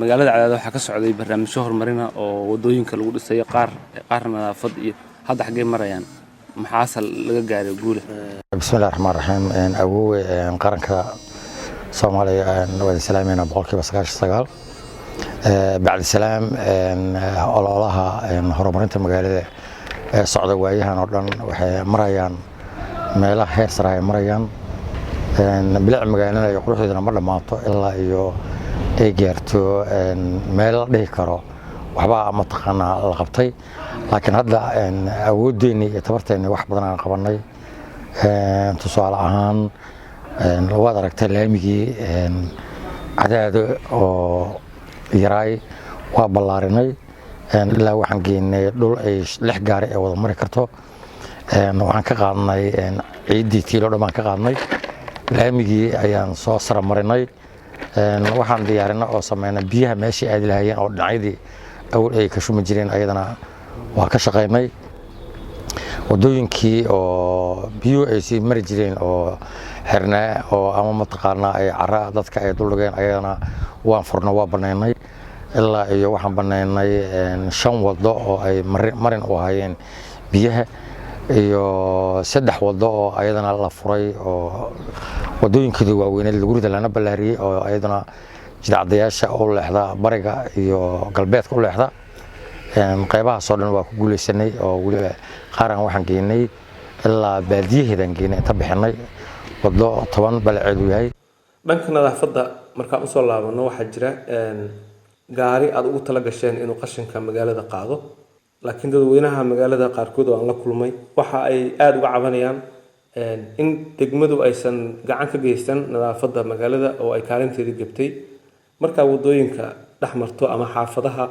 magaalada Cadaado waxaa ka socday barnaamijyo horumarina oo wadooyinka lagu dhisay qaar nadaafad iyo hadda xagee marayaan maxaa laga gaaray guul. bismillaahir rahmaanir rahiim awoowe qaranka Soomaaliya wada salaamina boqolkiiba 99 bacdi salaam ololaha horumarinta magaalada socda waayahan oo dhan waxay marayaan meelaha heer sare ay marayaan bilic magaalada iyo quruxdeeda ma dhamaato ilaa iyo ay gaarto meel la dhihi karo waxba ma taqaanaa la qabtay laakiin hadda awoodeeni iyo tabarteeni wax badan aan qabanay tusaale ahaan waad aragtay laamigii Cadaado oo yaraay waa ballaarinay ilaa waxaan geynay dhul ay 6 gaari ay wada mari karto waxaan ka qaadnay ciidii tiilo dhamaan ka qaadnay laamigii ayaan soo sara marinay waxaan diyaarinay oo sameynay biyaha meeshii aad lahaayeen oo dhinacyadii awal ay ka shumi jireen ayadana waa ka shaqeynay wadooyinkii oo biyo ay si mari jireen oo xirnaa oo ama mataqaanaa ay cara dadka ay duldhigeen ayadana waan furnay waa baneynay ilaa iyo waxaan baneynay 5 wado oo ay marin u hayeen biyaha iyo 3 wado oo ayadana la furay oo wadooyinkii waaweyn lagu rida lana ballaariyay oo ayadana jidcadayaasha oo leexda bariga iyo galbeedka u leexda qaybaha soo dhan waa ku guuleysanay oo waliba qaran waxaan geynay ilaa baadiyaheedan geynay inta bixinay wado 10 balceedu yahay dhanka nadaafadda marka u soo laabano waxa jira gaari aad ugu tala gasheen inuu qashinka magaalada qaado laakiin dadweynaha magaalada qaarkood oo aan la kulmay waxa ay aad uga cabanayaan in degmadu aysan gacan ka geysan nadaafadda magaalada oo ay kaalinteedii gabtay marka wadooyinka dhaxmarto ama xaafadaha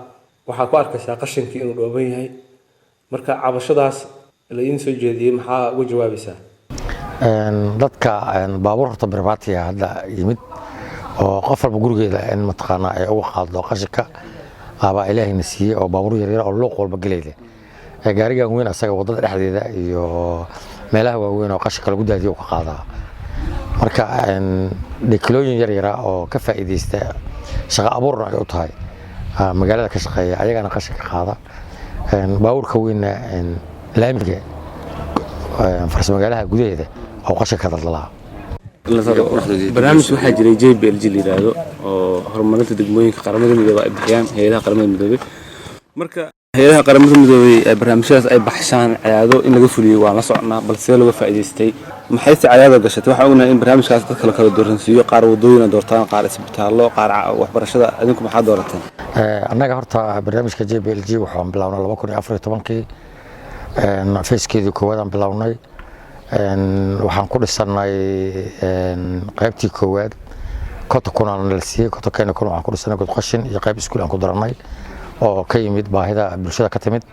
waxa ku arkaysaa qashinkii inuu dhooban yahay marka cabashadaas la idin soo jeediyay maxaa uga jawaabaysaa dadka baabuurta barbaatiga hadda yimid oo qof walba gurigeeda in mataqaanaa ay uga qaado qashinka aba ilaahayna siiyay oo baabuur yar yar oo luuq walba galeeyay gaariga weyn asaga wadada dhexdeeda iyo meelaha waaweyn oo qashinka lagu daadiyo ka qaada marka dekilooyin yar yar oo ka faa'iideysta shaqo abuurna ay u tahay magaalada ka shaqeeya ayagana qashinka qaada baabuurka weyn laamiga farsamo magaalaha gudaheeda oo qashinka daldalaa barnaamij waxaa jiray JBLG yiraahdo oo horumarinta degmooyinka qaramada midoobay ay bixiyaan hay'adaha qaramada midoobay marka hay'adaha qaramada midoobay barnaamijyadaas ay baxshaan Cadaado in laga fuliyo waa la socnaa balse laga faa'iideystay maxay Cadaado gashatay waxa ognahay in barnaamijkaas dadka kala dooransiiyo qaar wadooyin doortaan qaar isbitaallo qaar waxbarashada adinku maxaa doorateen annaga horta barnaamijka JBLG waxaan bilawnay 2014 feeskeedii koowaad aan bilawnay waxaan ku dhisanay qaybtii koowaad kota kunaan la siiyay kota keena kun waxaan ku dhisanay god qashin iyo qayb iskuul aan ku daranay oo ka yimid baahida bulshada ka timid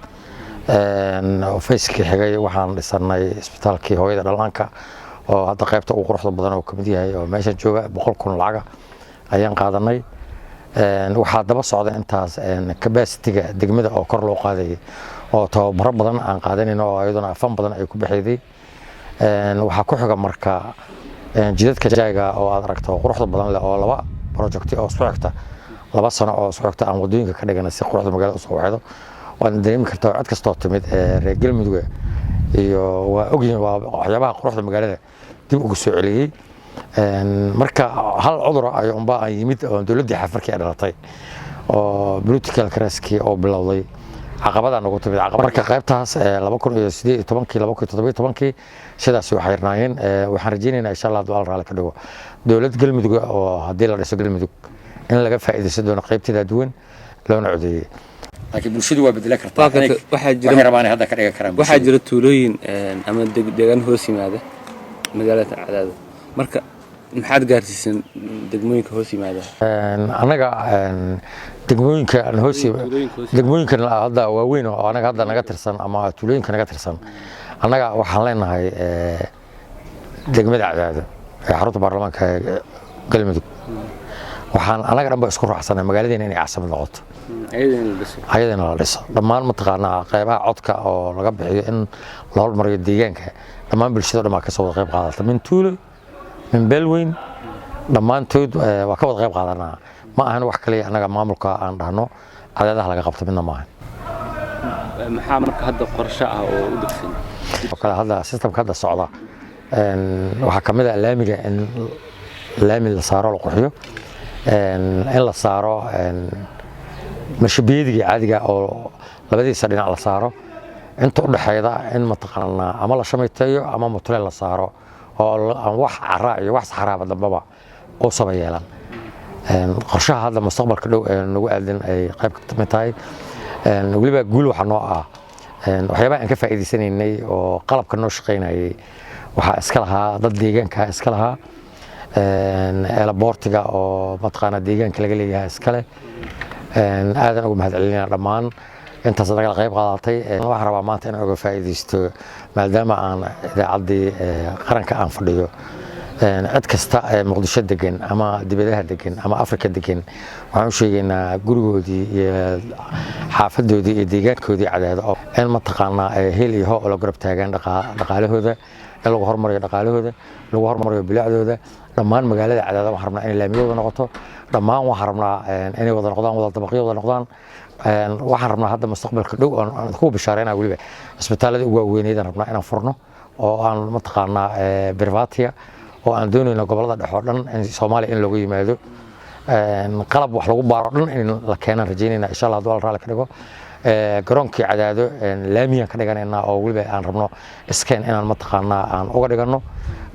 feeskii xigay waxaan dhisanay isbitaalkii hooyada dhalaanka oo hadda qaybta ugu quruxda badan oo kamid yahay oo meesha jooga 100,000 lacag ayaan qaadanay waxaa daba socda intaas capacity-ga degmada oo kor loo qaaday oo tababaro badan aan qaadanayno oo ayaduna fan badan ay ku bixiyay waxa ku xiga marka jidadka jayga oo aad aragto quruxda badan leh oo 2 project oo soo xigta 2 sano oo soo xigta aan wadooyinka ka dhigana si quruxda magaalada u soo wacdo waan dareemi kartaa cid kasta oo timid reer galmudug iyo waa ogyihiin waa waxyaabaha quruxda magaalada dib ugu soo celiyay marka hal cudur ay umba ay yimid oo dawladda xafarkii dhalatay oo political crisis oo bilowday caqabadaha nagu timid marka qaybtaas 2018 2017 sidaas waxay yarnaayeen waxaan rajaynaynaa insha Allah du'aal raali ka dhigo dawlad galmudug oo hadii la dhiso galmudug in laga faa'iideysan doono qaybteeda duwan loona codeeyay laakiin bulshadu waa bedeli kartaa waxaa jira tuulooyin ama deegaan hoos yimaada magaalada Cadaado marka maxaad gaarsiisan degmooyinka hoos yimaada anaga degmooyinka hadda waaweyn oo anaga hadda naga tirsan ama tuulooyinka naga tirsan anaga waxaan leenahay degmada Cadaado ee xarunta baarlamaanka galmudug waxaan anaga dhanba isku raaxsanay magaaladeena inay caasimad noqoto ayadana la dhiso dhammaan mataqaanaa qaybaha codka oo laga bixiyo in la hormariyo deegaanka dhammaan bulshada dhammaan ka soo wada qayb qaadata min tuulo من بلوين dhammaantood waa ka wada qayb qaadanaa ma ahan wax kaliya anaga maamulka aan dhahno cadaadaha laga qabto midna ma ahan maxaa marka hadda qorshe ah oo u degsan kala hadda systemka hadda socda waxa kamid ah laamiga in laami la saaro la qurxiyo in la saaro marshabiyeediga caadiga oo labadiisa dhinac la saaro inta u dhaxayda in mataqaanaa ama la shamayteeyo ama mutuleel la saaro oo aan wax carra iyo wax saxaraaba dambaba oo sameeyaan qorshaha hadda mustaqbalka dhow ee nagu aadan ay qayb ka mid tahay waliba guul waxa noo ah waxyaabaha aan ka faa'iideysanaynay oo qalabka noo shaqeynayay waxa iska lahaa dad deegaanka iska lahaa eelaboortiga oo mataqaanaa deegaanka laga leeyahay iska leh aadan ugu mahadcelinayna dhammaan intaas naga qayb qaadatay waxaan rabaa maanta inaan uga faa'iideysto maadaama aan idaacaddii qaranka aan fadhiyo cid kasta ee muqdisho degan ama dibadaha degan ama afrika degan waxaan u sheegaynaa gurigoodii iyo xaafadoodii iyo deegaankoodii cadaado in mataqaanaa hel iyo hoo la garab taagaan dhaqaalahooda in lagu horumariyo dhaqaalahooda lagu horumariyo bilicdooda dhammaan magaalada cadaado waxaan rabnaa inay laamiyada noqoto dhammaan waxaan rabnaa inay wada noqdaan wada dabaqyo wada noqdaan waxaan rabnaa hadda mustaqbalka dhow aan ku bishaarayna waliba isbitaalada ugu waaweynaydan rabnaa inaan furno oo aan mataqaanaa privatia oo aan doonayno gobolada dhexe oo dhan in Soomaaliya in lagu yimaado qalab wax lagu baaro dhan in la keenan rajaynayna insha Allah doolar raali ka dhigo garoonkii cadaado laamiyan ka dhiganayna oo waliba aan rabno iskeen inaan mataqaanaa aan uga dhigano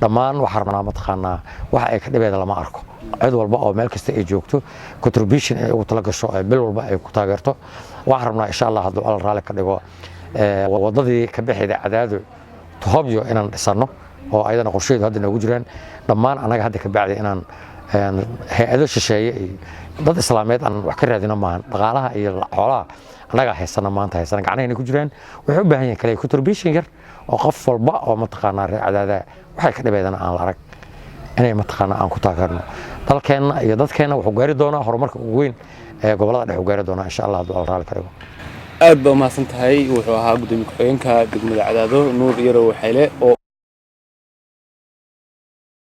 dhammaan waxaan rabnaa mataqaanaa waxa ay ka dhibeeda lama arko cid walba oo meel kasta ay joogto contribution ay ugu tala gasho bil walba ay ku taageerto waxaan rabnaa insha Allah doolar raali ka dhigo wadadii ka bixida cadaado tohobyo inaan dhisano oo ayadana qorsheedu hadda noogu jiraan dhammaan anaga hadda ka bacdi inaan hay'ado shisheeye dad islaameed aan wax ka raadino maahan dhaqaalaha iyo xoolaha anaga haysana maanta haysana gacnaheena ku jiraan waxay u baahan yihiin kale contribution yar oo qof walba oo mataqaanaa cadaada waxay ka dhibeedana aan la arag inay mataqaanaa aan ku taageerno dalkeena iyo dadkeena wuxuu gaari doonaa horumarka ugu weyn ee gobolada dhexe u gaari doonaa insha Allah hadduu raali ka dhigo aad baa umahadsan tahay wuxuu ahaa gudoomiye ku-xigeenka degmada cadaado nuur yarow xayle oo